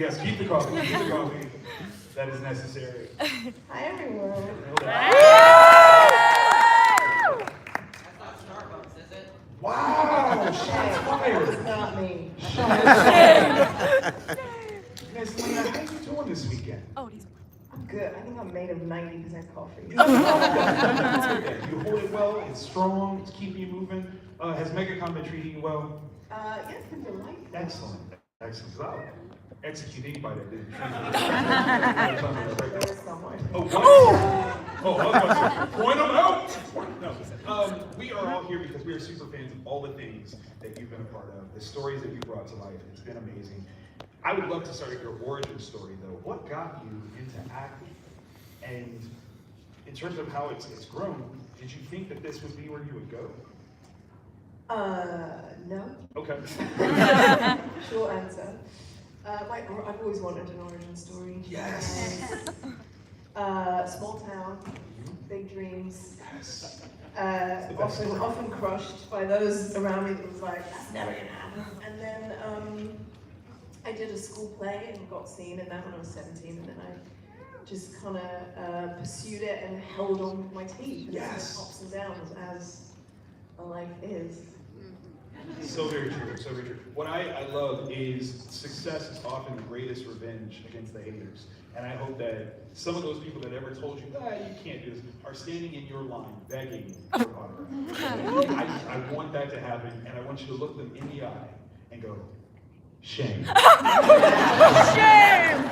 Yes, keep the coffee. Keep the coffee. That is necessary. Hi, everyone. Wow, shots fired. It's not me. Miss Lena, how you doing this weekend? I'm good. I think I'm made of 90% coffee. You hold it well, it's strong, it's keeping you moving. Has MegaCon been treating you well? Yeah, it's been delightful. Excellent. Excellent. I'll execute anybody that didn't There was someone. Oh, what? Oh, I was about to say, point them out! No. We are all here because we are super fans of all the things that you've been a part of, the stories that you brought to life. It's been amazing. I would love to start at your origin story, though. What got you into acting? And in terms of how it's grown, did you think that this would be where you would go? No. Okay. Short answer. I've always wanted an origin story. Yes. Small town, big dreams. Yes. Often crushed by those around me that was like, that's never gonna happen. And then I did a school play and got seen in that when I was 17, and then I just kind of pursued it and held on with my teeth. Yes. Ups and downs as a life is. So very true, so very true. What I love is success is often the greatest revenge against the haters. And I hope that some of those people that ever told you, you can't do this, are standing in your line begging for autograph. I want that to happen, and I want you to look them in the eye and go, shame. Shame!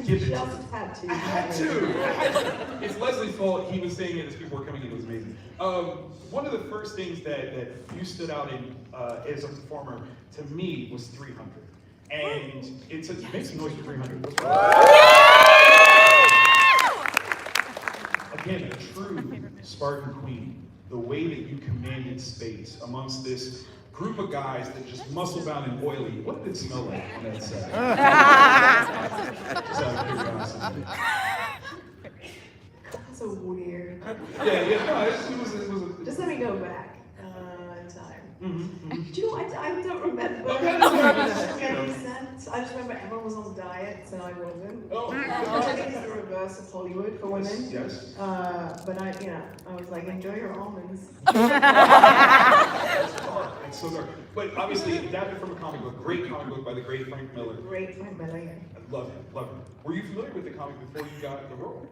Give it to Just had to. I had to. It's Leslie's fault. He was saying it as people were coming in. It was amazing. One of the first things that you stood out in as a performer to me was 300. And it's make some noise for 300. Again, a true Spartan queen. The way that you commanded space amongst this group of guys that just muscle bound and oily. What did it smell like on that set? Just out of curiosity. That's so weird. Yeah, no, it was Just let me go back in time. Mm-hmm. Do you know, I don't remember Okay. any sense. I just remember everyone was on diets and I wasn't. Oh, Which I think is the reverse of Hollywood for women. yes. But I was like, enjoy your almonds. It's so dark. But obviously, adapted from a comic book, great comic book by the great Frank Miller. Great Frank Miller, yeah. I love him, love him. Were you familiar with the comic before you got the role?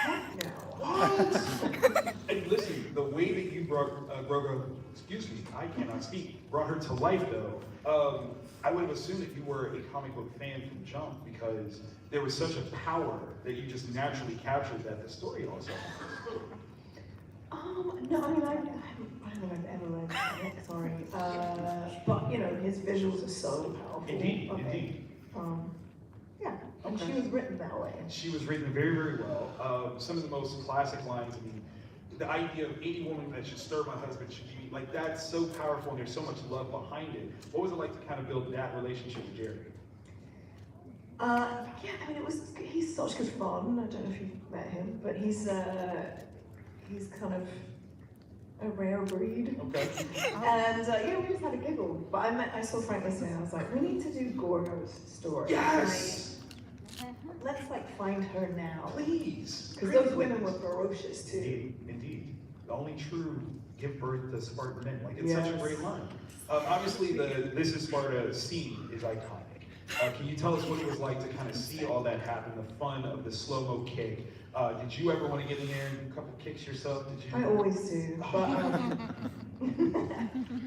No. What? And listen, the way that you brought Gorgo, excuse me, I cannot speak, brought her to life though, I would have assumed that you were a comic book fan from jump because there was such a power that you just naturally captured that the story also. No, I mean, I don't know if I've ever read it, sorry. But, his visuals are so powerful. Indeed, okay. indeed. Yeah, and Okay. she was written that way. She was written very, very well. Some of the most classic lines, I mean, the idea of any woman that should stir my husband should be, like, that's so powerful and there's so much love behind it. What was it like to kind of build that relationship with Jerry? Yeah, I mean, he's such good fun. I don't know if you've met him, but he's kind of a rare breed. Okay. And we just had a giggle. But I saw Frank yesterday and I was like, we need to do Gorgo's story. Yes! Let's find her now. Please. Because those women were ferocious too. Indeed, indeed. The only true give birth to Spartan men. Like, it's such a great line. Obviously, the This Is Sparta scene is iconic. Can you tell us what it was like to kind of see all that happen, the fun of the slow-mo kick? Did you ever want to get in there and do a couple kicks yourself? Did you? I always do, but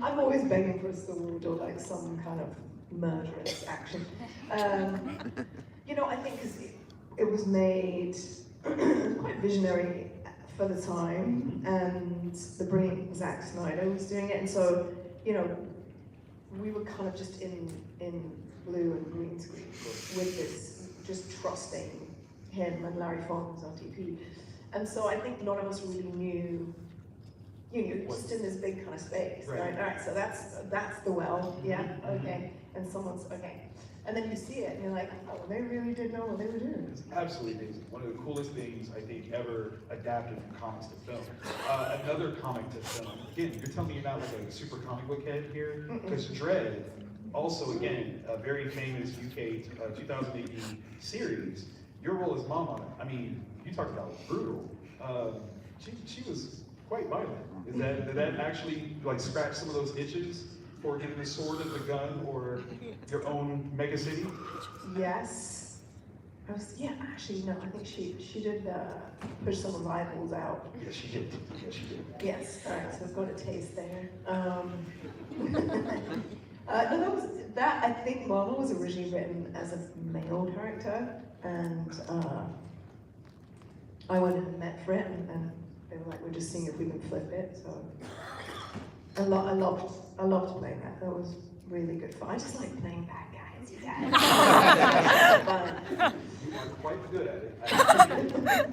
I'm always begging for a sword or some kind of murderous action. I think because it was made quite visionary for the time, and the brilliant Zack Snyder was doing it, and so we were kind of just in blue and green screen with this, just trusting him and Larry Fong was our TP. And so I think none of us really knew, you're just in this big kind of space, right? All right, so that's the well, yeah, okay. And someone's, okay. And then you see it and you're like, oh, they really did know what they were doing. It's absolutely amazing. One of the coolest things I think ever adapted from comics to film. Another comic to film. Again, you're telling me you're not like a super comic book head here? Because Dredd, also, again, a very famous UK 2008 series. Your role as Mama, I mean, you talk about brutal. She was quite violent. Did that actually like scratch some of those itches for getting the sword and the gun or your own mega city? Yes. Actually, no, I think she did push some of my eyeballs out. Yes, she did. Yes, she did. Yes, all right, so I've got a taste there. No, I think Mama was originally written as a male character, and I went and met for it, and they were like, we're just seeing if we can flip it, so I loved playing that. That was really good fun. I just like playing bad guys, you guys. You are quite good at it.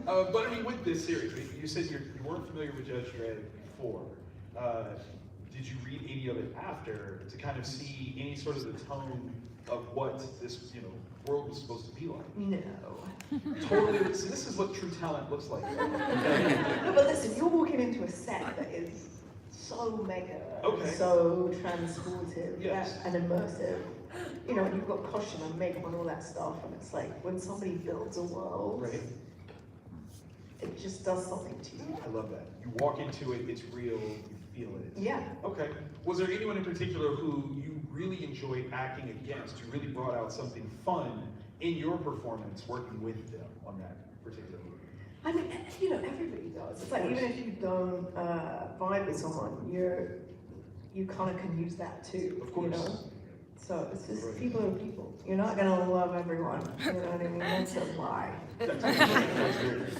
But I mean, with this series, you said you weren't familiar with Judge Dredd before. Did you read any of it after to kind of see any sort of the tone of what this world was supposed to be like? No. Totally. So this is what true talent looks like. No, but listen, you're walking into a set that is so mega, so transportive, yes, and immersive. You know, and you've got costume and makeup and all that stuff, and it's like when somebody builds a world, right, it just does something to you. I love that. You walk into it, it's real, you feel it. Yeah. Okay. Was there anyone in particular who you really enjoyed acting against, who really brought out something fun in your performance working with them on that particular movie? I mean, everybody does. It's like even if you don't vibe with someone, you kind of can use that too. Of course. So it's just people are people. You're not gonna love everyone. You know what I mean? That's a lie. That's very good.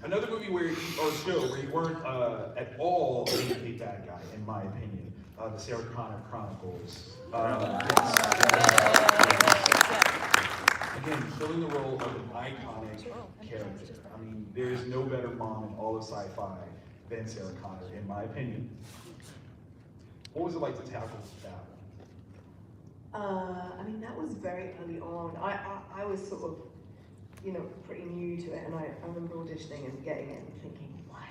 Another movie or show where you weren't at all a bad guy, in my opinion, the Sarah Connor Chronicles. Again, filling the role of an iconic character. I mean, there is no better mom in all of sci-fi than Sarah Connor, in my opinion. What was it like to tackle that one? I mean, that was very early on. I was sort of, pretty new to it, and I remember auditioning and getting it and thinking, what?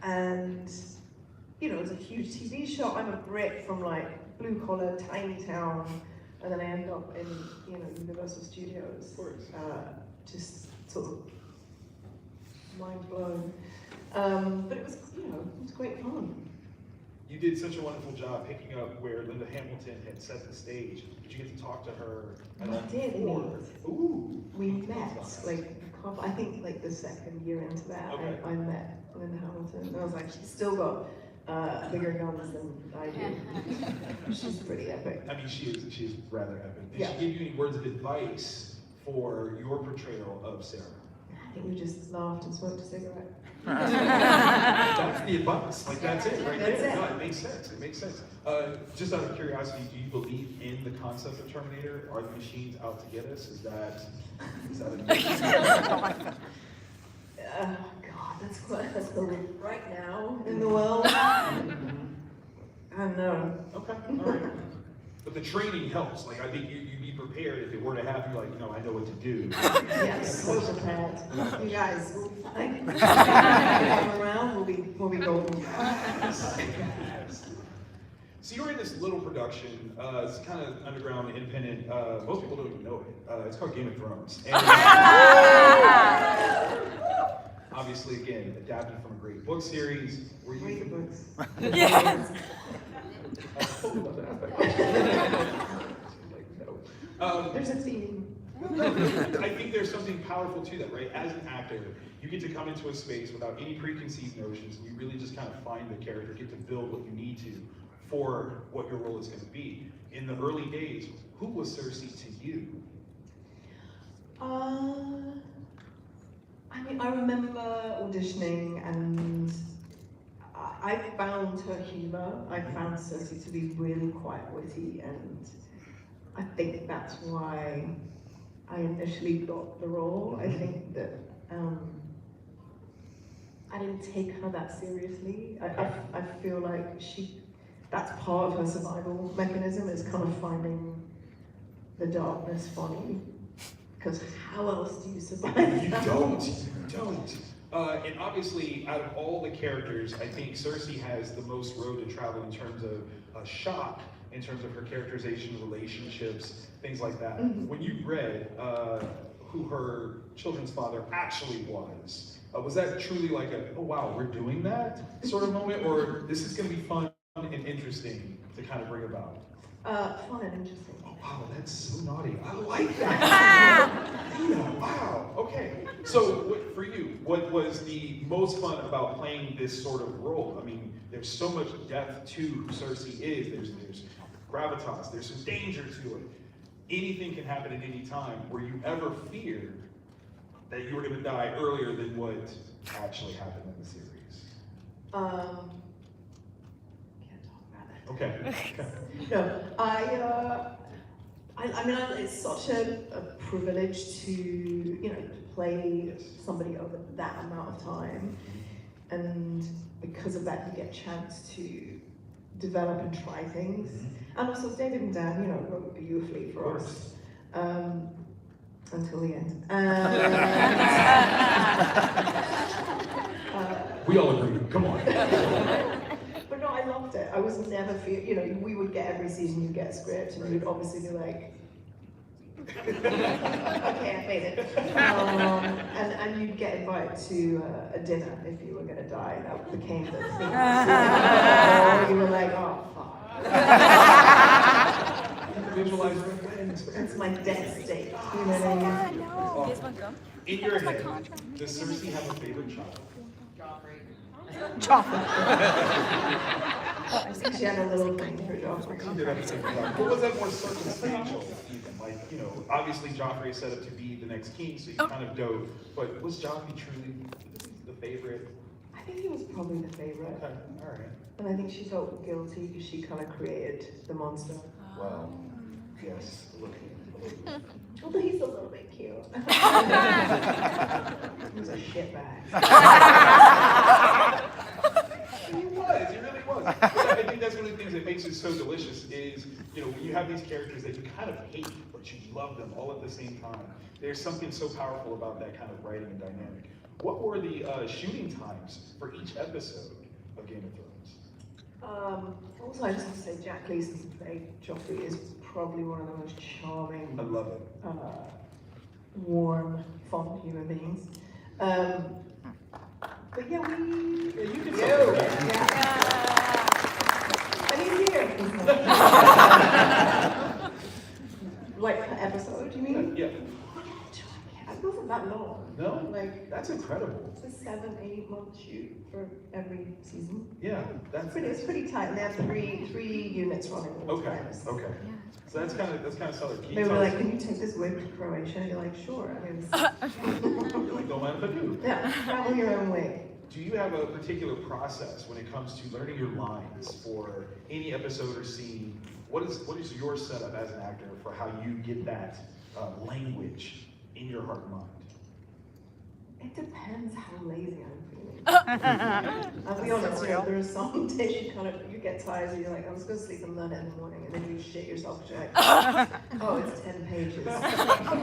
And, it was a huge TV show. I'm a Brit from like blue collar, tiny town, and then I end up in, Universal Studios. Of course. Just sort of mind blown. But it was, it was great fun. You did such a wonderful job picking up where Linda Hamilton had set the stage. Did you get to talk to her? We did. Ooh. We met, I think like the second year into that, okay. I met Lena Hamilton, and I was like, she's still got bigger guns than I do. She's pretty epic. I mean, she is rather epic. Did Yeah. she give you any words of advice for your portrayal of Sarah? I think we just laughed and smoked a cigarette. That's the advice. Like that's it, right That's there. it. No, it makes sense. It makes sense. Just out of curiosity, do you believe in the concept of Terminator? Are the machines out to get us? Is that God, that's the right now in the world. I don't know. Okay, all right. But the training helps. Like I think you'd be prepared if it were to happen. You're like, I know what to do. Yes, so prepared. You guys will be fine. Come around, we'll be golden. So you're in this little production. It's kind of underground, independent. Most people don't even know it. It's called Game of Thrones. And obviously, again, adapted from a great book series. Read the books. Yes. There's a theme. I think there's something powerful to that, right? As an actor, you get to come into a space without any preconceived notions, and you really just kind of find the character, get to build what you need to for what your role is going to be. In the early days, who was Cersei to you? I mean, I remember auditioning, and I found her humor. I found Cersei to be really quite witty, and I think that's why I initially got the role. I think that I didn't take her that seriously. I feel like that's part of her survival mechanism, is kind of finding the darkness funny. Because how else do you survive? You don't. And obviously, out of all the characters, I think Cersei has the most road to travel in terms of shock, in terms of her characterization, relationships, things like that. When you read who her children's father actually was that truly like a, oh wow, we're doing that sort of moment, or this is going to be fun and interesting to kind of bring about? Fun and interesting. Oh wow, that's so naughty. I like that. Yeah, wow, okay. So for you, what was the most fun about playing this sort of role? I mean, there's so much depth to who Cersei is. There's gravitas, there's some danger to it. Anything can happen at any time. Were you ever feared that you were going to die earlier than what actually happened in the series? Can't talk about it. Okay. No, I mean, it's such a privilege to, you know, play somebody over that amount of time, and because of that, you get a chance to develop and try things. And also, David and Dan, you know, wrote beautifully for us until the end. We all agree. Come on. But no, I loved it. I was never you know, we would get every season, you'd get a script, and you'd obviously be like, okay, I made it. And you'd get invited to a dinner if you were going to die. That became the thing. Or you were like, oh, fuck. Visualize your friends. It's my death state. You know what I mean? Oh. In your head, does Cersei have a favorite child? She had a little thing for Joffrey. What was that more circumstantial even? Like, you know, obviously Joffrey is set up to be the next king, so you kind of dove. But was Joffrey truly the favorite? I think he was probably the favorite. Okay, all right. And I think she felt guilty because she kind of created the monster. Well, yes, a little. Although he's a little bit cute. He's a shitbag. He really was. But I think that's one of the things that makes it so delicious is, you know, when you have these characters that you kind of hate, but you love them all at the same time. There's something so powerful about that kind of writing and dynamic. What were the shooting times for each episode of Game of Thrones? Also, I just have to say, Jack Gleason's play Joffrey is probably one of the most charming, I love it. warm, fun human beings. But yeah, Yeah, you can say that. And he's here. Like per episode, you mean? Yeah. It wasn't that long. No? Like, That's incredible. it's a 7-8 month shoot for every season. Yeah, that's It's pretty tight. And they have three units running all the okay. time. Okay. So that's kind of stellar. Can you They were tell like, us- can you take this wig to Croatia? And you're like, sure. I mean, You're like, don't mind if I do. yeah, travel your own way. Do you have a particular process when it comes to learning your lines for any episode or scene? What is your setup as an actor for how you get that language in your heart and mind? It depends how lazy I'm feeling. I'll be honest, you know, there are some days you get tired and you're like, I'm just going to sleep and learn it in the morning, and then you shit yourself because you're like, oh, it's 10 pages. And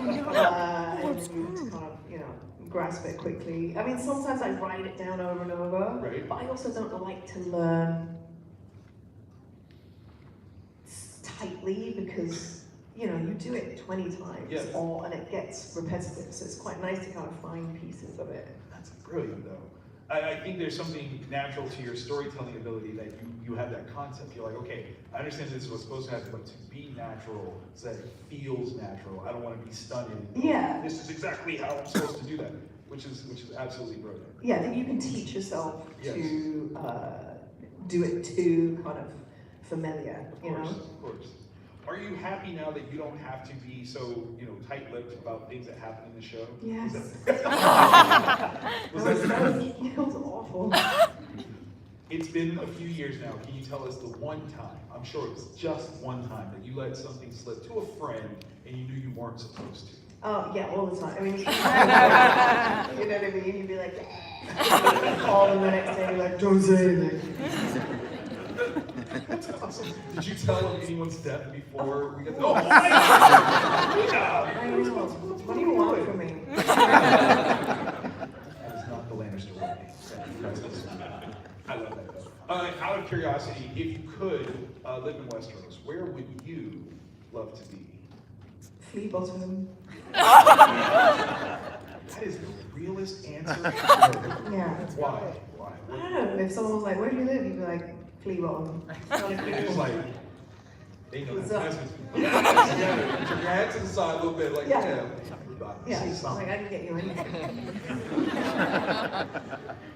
then you kind of, you know, grasp it quickly. I mean, sometimes I write it down over and over, Right. but I also don't like to learn tightly because, you know, you do it 20 times Yes. and it gets repetitive, so it's quite nice to kind of find pieces of it. That's brilliant, though. I think there's something natural to your storytelling ability that you have that concept. You're like, okay, I understand this is what's supposed to happen, but to be natural so that it feels natural. I don't want to be stunned. Yeah. This is exactly how I'm supposed to do that, which is absolutely brilliant. Yeah, that you can teach yourself Yes. to do it too kind of familiar, you know? Of course. Are you happy now that you don't have to be so, you know, tight-lipped about things that happen in the show? Yes. Was that It was awful. It's been a few years now. Can you tell us the one time, I'm sure it was just one time, that you let something slip to a friend and you knew you weren't supposed to? Yeah, all the time. I mean, you know what I mean? You'd be like, call them the next day, you're like, don't say anything. That's awesome. Did you tell anyone's death before we got to... Oh, I know. What do you want from me? That is not the Lannister of curiosity, if you could live in Westeros, where would you love to be? Flea bottom. That is the realest answer ever. Yeah. Why? I don't know. If someone was like, "Where do you live?" You'd be like, "Flea bottom." It's like, they know What's that. up? Put your hands to the side a little bit, like, Yeah. Yeah. Yeah, like I can get you in.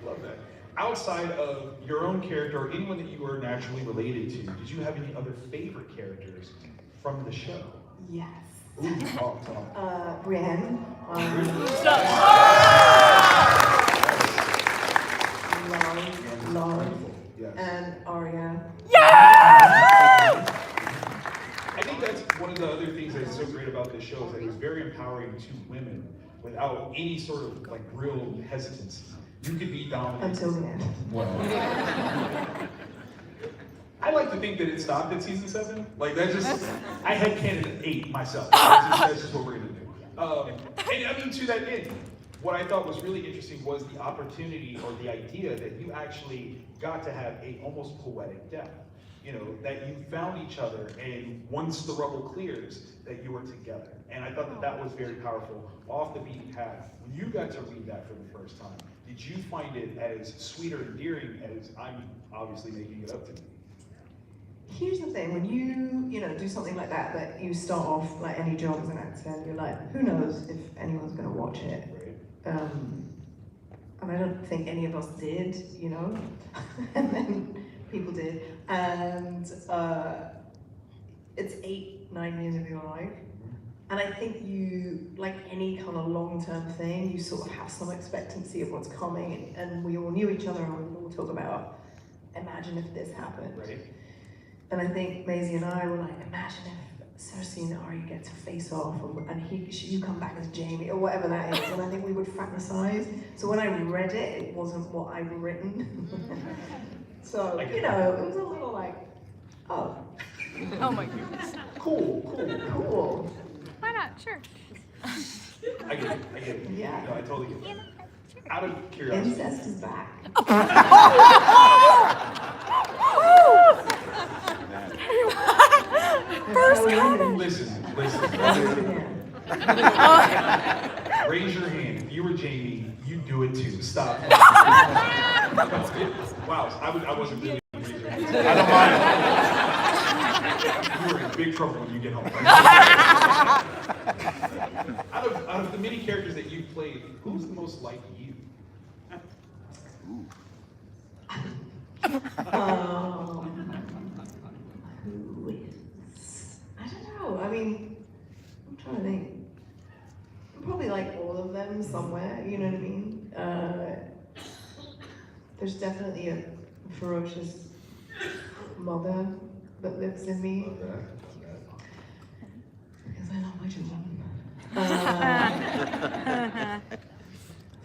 Love that. Outside of your own character or anyone that you are naturally related to, did you have any other favorite characters from the show? Yes. Ooh, talk. Brienne. Love. Yes. And Arya. I think that's one of the other things that's so great about this show is that it's very empowering to women without any sort of like real hesitancy. You could be dominant. Until the end. I like to think that it stopped at season 7. Like that just, I had candidate 8 myself. That's just what we're gonna do. And I mean, to that end, what I thought was really interesting was the opportunity or the idea that you actually got to have a almost poetic death. You know, that you found each other, and once the rubble clears, that you were together. And I thought that that was very powerful, off the beaten path. When you got to read that for the first time, did you find it as sweet or endearing as I'm obviously making it up to be? Here's the thing, when you do something like that, that you start off like any job as an actor, and you're like, who knows if anyone's gonna watch it? Right. And I don't think any of us did, you know? And then people did. And it's 8-9 years of your life. And I think you, like any kind of long-term thing, you sort of have some expectancy of what's coming. And we all knew each other, and we all talk about, imagine if this happened. Right. And I think Maisie and I were like, imagine if Cersei and Arya get to face off, and you come back as Jamie, or whatever that is. And I think we would fantasize. So when I read it, it wasn't what I'd written. So, it was a little like, oh. Oh my goodness. Cool. Why not? Sure. I get it. Yeah. No, I totally get it. Out of curiosity. Incest is back. First Listen. Raise your hand. If you were Jamie, you'd do it too. Stop. Wow, I wasn't really raising your hand. I don't mind. You are in big trouble when you get home. Out of the many characters that you've played, who's the most like you? Who is? I don't know. I mean, I'm trying to think. I'm probably like all of them somewhere, you know what I mean? There's definitely a ferocious mother that lives in me. Because I love my children.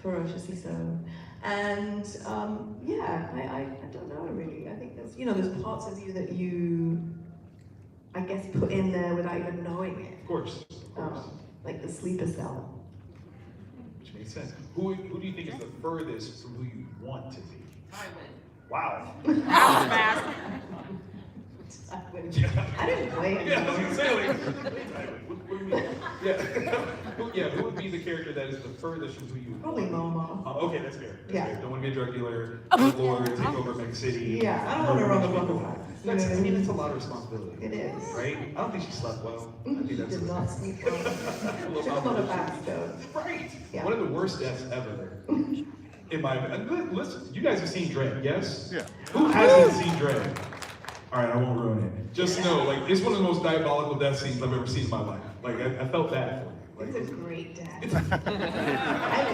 Ferociously so. And I don't know really. I think there's parts of you that you, I guess, put in there without even knowing it. Of course. Like the sleeper cell. Which makes sense. Who do you think is the furthest from who you want to be? Wow. That was fast. I didn't play it. Yeah, I was gonna say, like, what do you mean? Yeah. Who would be the character that is the furthest from who you would Probably Mama. Okay, that's fair. Yeah. Don't want to be a drug dealer, lord, take over Mega City. Yeah, I don't want to run the block. That's, I mean, it's a lot of responsibility. It is. Right? I don't think she slept well. I think that's Did not sleep well. Took a lot of baths though. Right. Yeah. One of the worst deaths ever. In my listen, you guys have seen Dredd, yes? Yeah. Who hasn't seen Dredd? All right, I won't ruin it. Just know, like, it's one of the most diabolical death scenes I've ever seen in my life. Like, I felt bad for you. It's a great death. I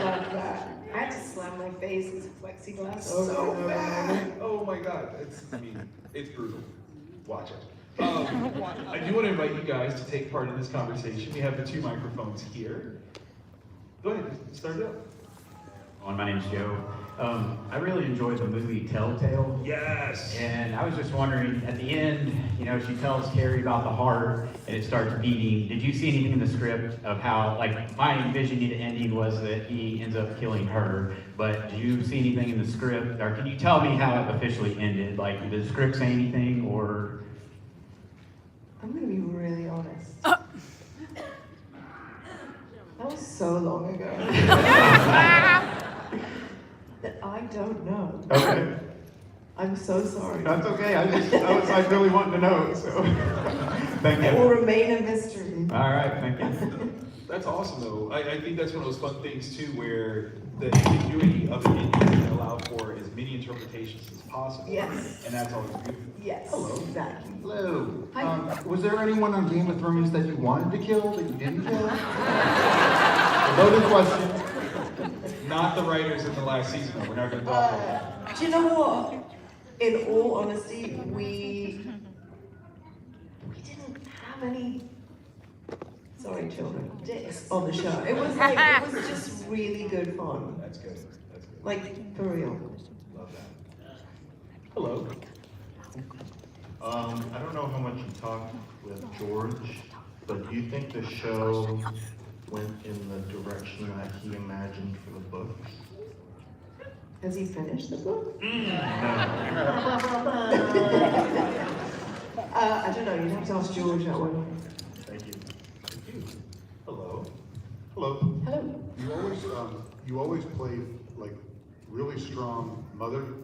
love that. I had to slam my face into plexiglass. So bad. Oh my God, it's brutal. Watch it. I do want to invite you guys to take part in this conversation. We have the 2 microphones here. Go ahead, start it up. My name's Joe. I really enjoyed the movie Telltale. Yes. And I was just wondering, at the end, you know, she tells Carrie about the heart and it starts beating. Did you see anything in the script of how, like, my envisioning ending was that he ends up killing her, but did you see anything in the script, or can you tell me how it officially ended? Like, did the script say anything, or? I'm gonna be really honest. That was so long ago. That I don't know. Okay. I'm so sorry. That's okay, I was like really wanting to know, so. Thank It will you. remain a mystery. All right, thank you. That's awesome, though. I think that's one of those fun things, too, where the ambiguity of an ending can allow for as many interpretations as possible. Yes. And that's always beautiful. Yes, exactly. Hello. Hi. Was there anyone on Game of Thrones that you wanted to kill that you didn't kill? Loaded question. Not the writers in the last season, though. We're not going to talk about that. Do you know what? In all honesty, we didn't have any, sorry children, dicks on the show. It was just really good fun. That's good. That's good. Like, for real. Love that. Hello. I don't know how much you talked with George, but do you think the show went in the direction that he imagined for the books? Has he finished the book? No. I don't know, you'd have to ask George that one. Thank you. Thank you. Hello. Hello. Hello. You always played like really strong mother,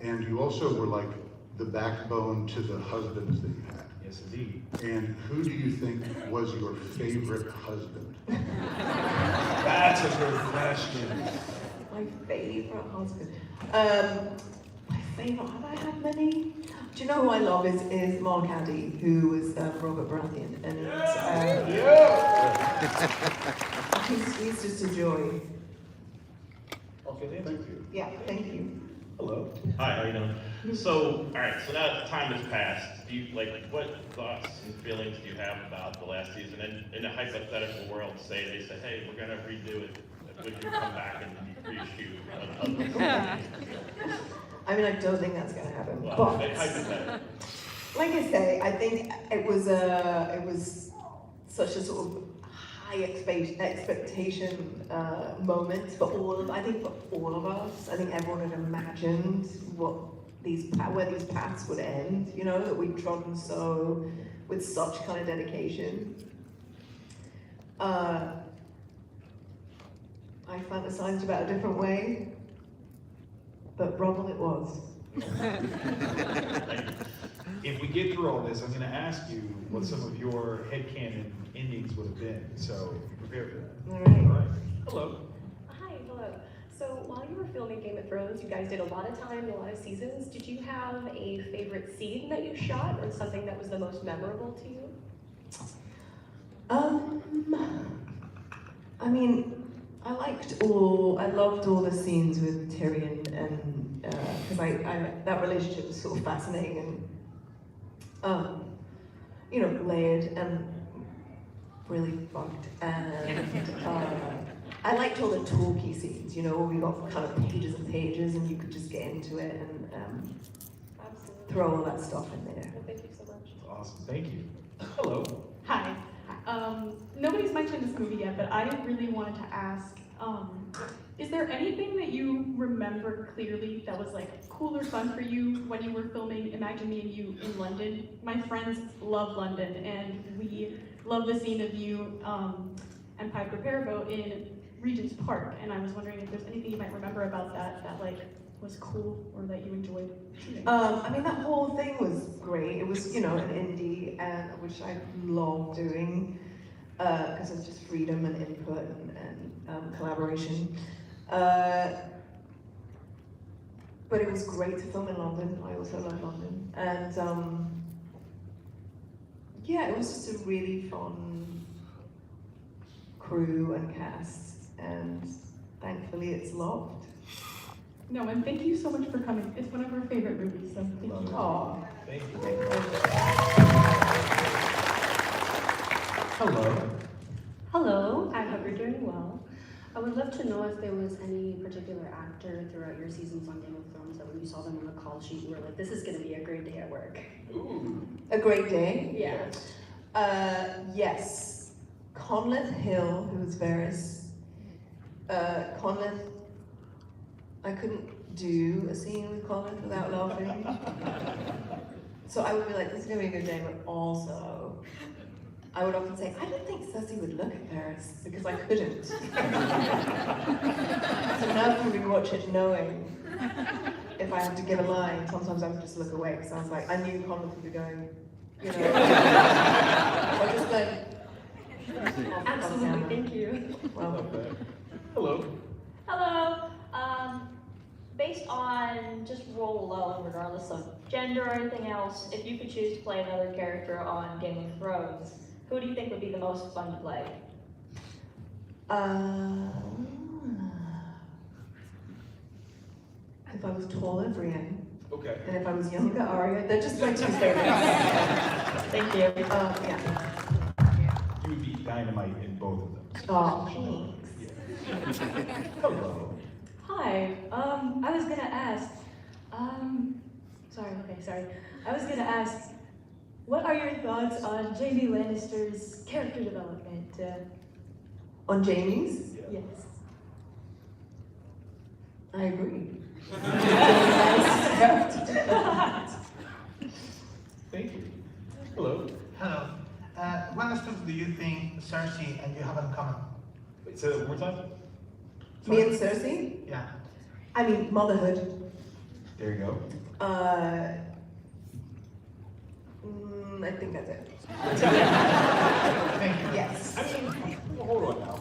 and you also were like the backbone to the husbands that you had. Yes, indeed. And who do you think was your favorite husband? That's a good question. My favorite husband. My favorite, have I had many? Do you know who I love is Mark Addy, who was Robert Baratheon, and he's just a joy. Okay, thank you. Yeah, thank you. Hello. Hi, how you doing? So, all right, so now that time has passed, do you, like, what thoughts and feelings do you have about the last season? And in a hypothetical world, say they said, hey, we're gonna redo it, would you come back and reshoot? I mean, I don't think that's gonna happen, Well, but hypothetical. like I say, I think it was such a sort of high expectation moment for all of, I think for all of us. I think everyone had imagined where these paths would end, you know, that we'd trodden with such kind of dedication. I fantasized about a different way, but wrong it was. If we get through all this, I'm going to ask you what some of your headcanon endings would have been. So be prepared for that. All right. All right. Hello. Hi, hello. So while you were filming Game of Thrones, you guys did a lot of time, a lot of seasons. Did you have a favorite scene that you shot, or something that was the most memorable to you? I mean, I loved all the scenes with Tyrion, and because that relationship was sort of fascinating and you know, layered and really fucked. And I liked all the talky scenes, you know, where we got kind of pages and pages, and you could just get into it and Absolutely. throw all that stuff in there. Well, thank you so much. That's awesome. Thank you. Hello. Hi. Nobody's mentioned this movie yet, but I really wanted to ask, is there anything that you remember clearly that was like cool or fun for you when you were filming Imagine Me and You in London? My friends love London, and we love the scene of you and Piper Perabo in Regent's Park, and I was wondering if there's anything you might remember about that like was cool or that you enjoyed shooting. I mean, that whole thing was great. It was, you know, an indie, and which I love doing because it's just freedom and input and collaboration. But it was great to film in London. I also love London, and yeah, it was just a really fun crew and cast, and thankfully it's loved. No, and thank you so much for coming. It's one of our favorite movies, so thank you. Aw. Thank you. Hello. Hello, I hope you're doing well. I would love to know if there was any particular actor throughout your seasons on Game of Thrones that when you saw them on the call sheet, you were like, this is going to be a great day at work. Ooh. A great day? Yeah. Yes. Conleth Hill, who was Varys. Conleth, I couldn't do a scene with Conleth without laughing. So I would be like, this is gonna be a good day, but also, I would often say, I don't think Cersei would look at Varys, because I couldn't. So now we can watch it knowing if I have to give a line, sometimes I would just look away, because I was like, I knew Conleth would be going, you know, or just like, Absolutely, thank you. well, Hello. Hello. Based on just role alone, regardless of gender or anything else, if you could choose to play another character on Game of Thrones, who do you think would be the most fun to play? if I was taller, Brienne. Okay. And if I was younger, Arya. They're just my two favorites. Thank you. Yeah. You would be dynamite in both of them. Oh, thanks. Hello. Hi. I was gonna ask. Sorry. I was gonna ask, what are your thoughts on Jaime Lannister's character development? On Jaime's? Yes. I agree. Thank you. Hello. Hello. What aspects do you think Cersei and you have in common? Wait, say that one more time. Me and Cersei? Yeah. I mean, motherhood. There you go. I think that's it. Thank you. Yes. I mean, hold on now.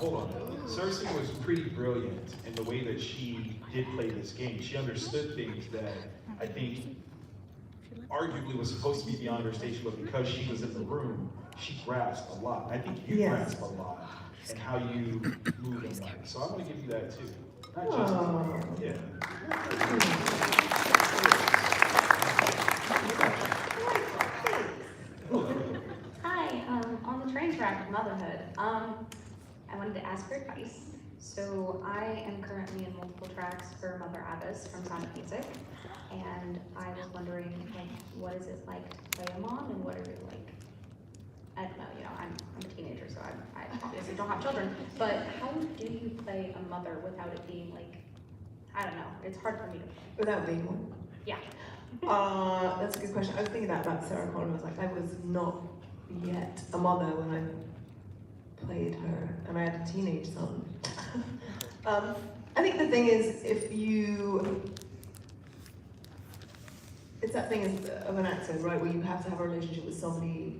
Cersei was pretty brilliant in the way that she did play this game. She understood things that I think arguably was supposed to be beyond her station, but because she was in the room, she grasped a lot. I think you grasp a lot and how you move in life. So I'm going to give you that too. Not just yeah. Hi, on the train track of motherhood, I wanted to ask for advice. So I am currently in multiple tracks for Mother Abbess from Sound of Music, and I was wondering, like, what is it like to play a mom, and what are you like? I don't know, you know, I'm a teenager, so I obviously don't have children, but how do you play a mother without it being like, I don't know, it's hard for me to play. Without being one? Yeah. That's a good question. I was thinking about Sarah Connor. I was like, I was not yet a mother when I played her, and I had a teenage son. I think the thing is, it's that thing of an actor, right, where you have to have a relationship with somebody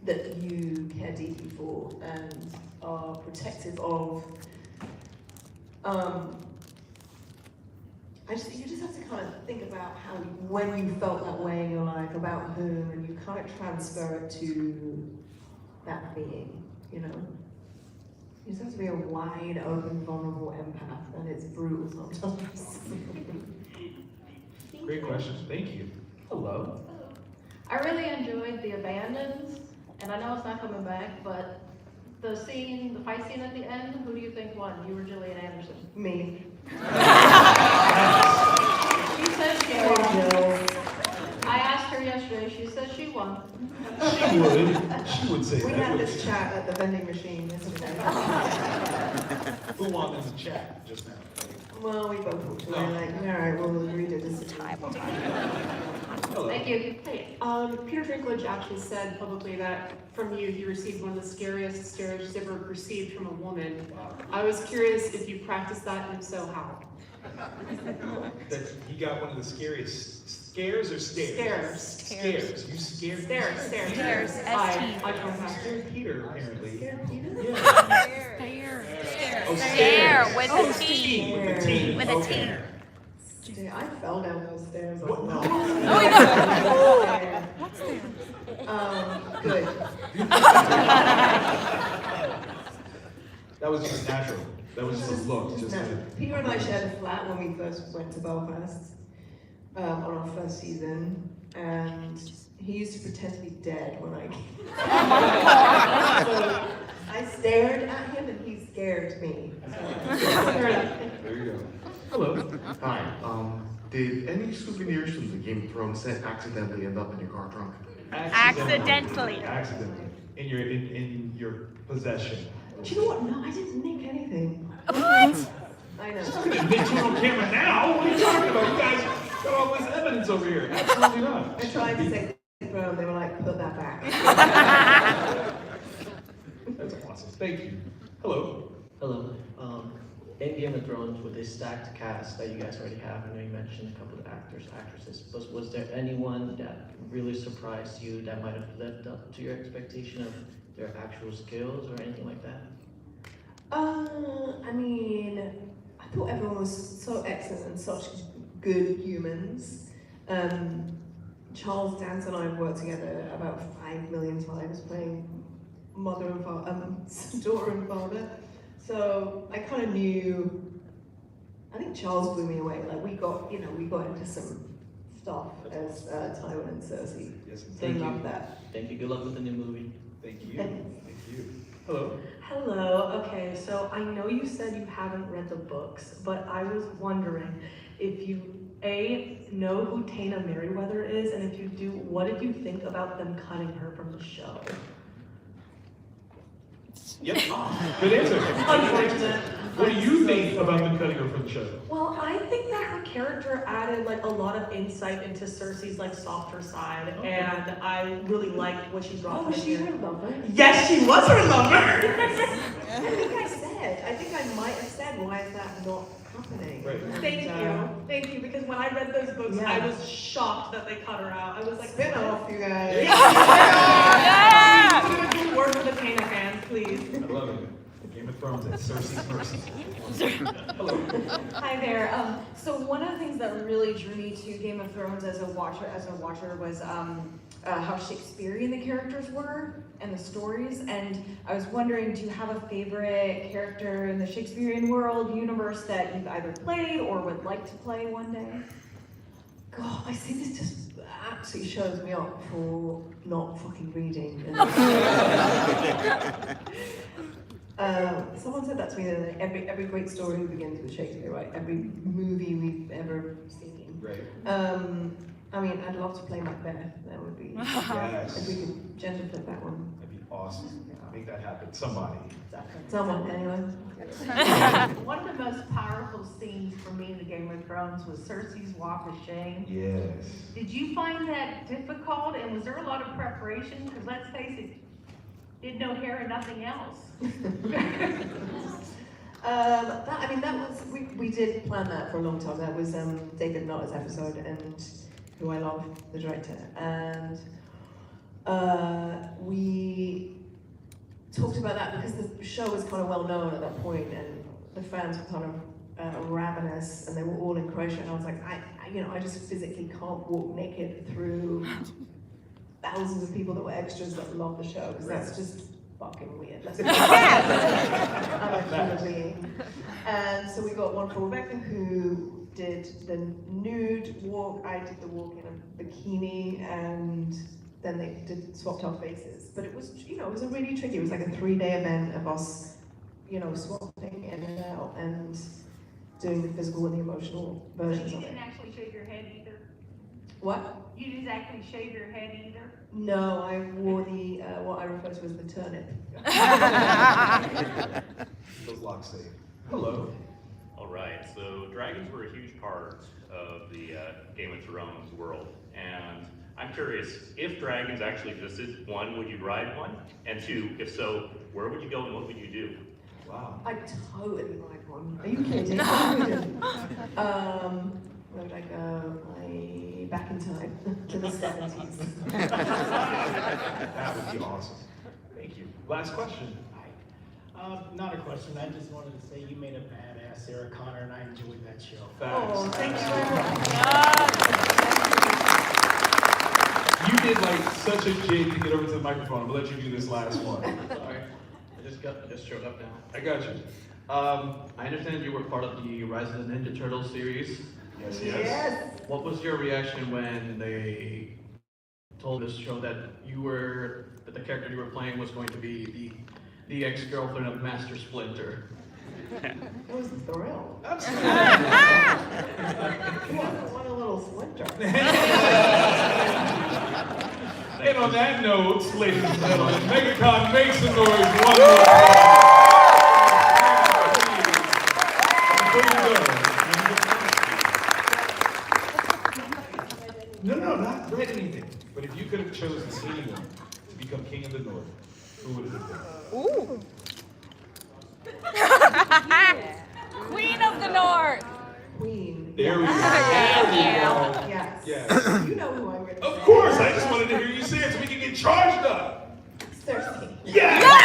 that you care deeply for and are protective of. You just have to kind of think about when you felt that way in your life, about whom, and you kind of transfer it to that being, you know? You just have to be a wide, open, vulnerable empath, and it's brutal sometimes. Great question. Thank you. Hello. I really enjoyed The Abandons, and I know it's not coming back, but the fight scene at the end, who do you think won? You or Gillian Anderson? Me. She said she won. I asked her yesterday, she said she won. She would say We that. had this chat at the vending machine yesterday. Who won in the chat just now? Well, we both walked away like, alright, we'll agree to disagree. Thank you. Hey, Peter Dinklage actually said publicly that from you, he received one of the scariest stares he's ever received from a woman. I was curious if you practiced that, and if so, how? That he got one of the scariest scares or stares? Scares. You scared Stairs. Stairs. I don't know. Scared Peter, apparently. Stare. Oh, Stare stairs. with Oh, a T. With a T. With a T. Okay. Dude, I fell down those stairs. What? Oh, What's there? Good. That was just natural. That was just a look. Just Peter and I shared a flat when we first went to Belfast on our first season, and he used to pretend to be dead when I came. So I stared at him, and he scared tricked me. There you go. Hello. Hi. Did any souvenirs from the Game of Thrones set accidentally end up in your car trunk? Accidentally. Accidentally. In your possession. Do you know what? No, I didn't nick anything. What? I know. I'm gonna admit you on camera now. What are you talking about? You guys got all this evidence over here. Absolutely not. I tried to say throne, they were like, put that back. That's awesome. Thank you. Hello. Hello. In Game of Thrones, with this stacked cast that you guys already have, I know you mentioned a couple of actors, actresses, but was there anyone that really surprised you that might have lived up to your expectation of their actual skills or anything like that? I mean, I thought everyone was so excellent and such good humans. Charles Dance and I worked together about 5 million times playing mother and father, daughter and father. So I kind of knew. I think Charles blew me away. Like we got into some stuff as Tywin and Cersei. Yes, so I love that. Thank you. Good luck with the new movie. Thank you. Thank you. Hello. Hello. Okay, so I know you said you haven't read the books, but I was wondering if you know who Taina Merryweather is, and if you do, what did you think about them cutting her from the show? Yep. Good answer. Unfortunate. What do you think about them cutting her from the show? Well, I think that her character added like a lot of insight into Cersei's like softer side, and I really liked what she brought. Oh, was she her lover? Yes, she was her lover. I think I might have said, why is that not happening? Right. Thank you, because when I read those books, Yeah. I was shocked that they cut her out. I was like, Spin off, you guys. Yeah! Good work for the Taina fans, please. I love it. Game of Thrones at Cersei's Mercy. Hello. Hi there. So one of the things that really drew me to Game of Thrones as a watcher was how Shakespearean the characters were and the stories. And I was wondering, do you have a favorite character in the Shakespearean world universe that you've either played or would like to play one day? God, I think this just absolutely shows me up for not fucking reading. Someone said that to me the other day. Every great story begins with Shakespeare, right? Every movie we've ever seen. Right. I mean, I'd love to play Macbeth. That would be, Yes. if we could gender flip that one. That'd be awesome. Make that happen. Somebody. Someone, anyway. One of the most powerful scenes for me in the Game of Thrones was Cersei's walk of shame. Yes. Did you find that difficult, and was there a lot of preparation? Because let's face it, did no hair and nothing else. That was, we did plan that for a long time. That was David Notter's episode, and who I love, the director. And we talked about that because the show was kind of well known at that point, and the fans were kind of ravenous, and they were all in Croatia. And I was like, I just physically can't walk naked through thousands of people that were extras that love the show, because that's just fucking weird. Let's be honest. I'm a human being. And so we got one for Rebecca, who did the nude walk. I did the walk in a bikini, and then they swapped our faces. But it was, it was a really tricky. It was like a 3-day event of us, swapping in and out and doing the physical and the emotional versions You of it. didn't actually shave your head either. What? You didn't actually shave your head either. No, I wore the what I refer to as the turnip. Those locks say. Hello. All right, so dragons were a huge part of the Game of Thrones world, and I'm curious, if dragons actually existed, 1, would you ride one? And 2, if so, where would you go and what would you do? Wow. I'd totally ride one. Are you kidding? Where would I go? Back in time to the 70s. That would be awesome. Thank you. Last question. Not a question. I just wanted to say you made a badass Sarah Connor, and I enjoyed that show. Thanks. Oh, thank you very much. You did like such a jig to get over to the microphone. I'm gonna let you do this last one. Sorry, I just showed up now. I got you. I understand you were part of the Rise of the Ninja Turtles series. Yes. What was your reaction when they told us show that the character you were playing was going to be the ex-girlfriend of Master Splinter? It was the thrill. Absolutely. He wasn't one a little splinter. And on that note, ladies and gentlemen, MegaCon makes some noise one more time. No, not read anything. But if you could have chosen anyone to become king of the North, who would it have been? Ooh. Queen of the North. Queen. There we go. Yes. Yes. You know who I'm going to Of course, I just wanted to hear you say it so we can get charged up. Cersei. Yes!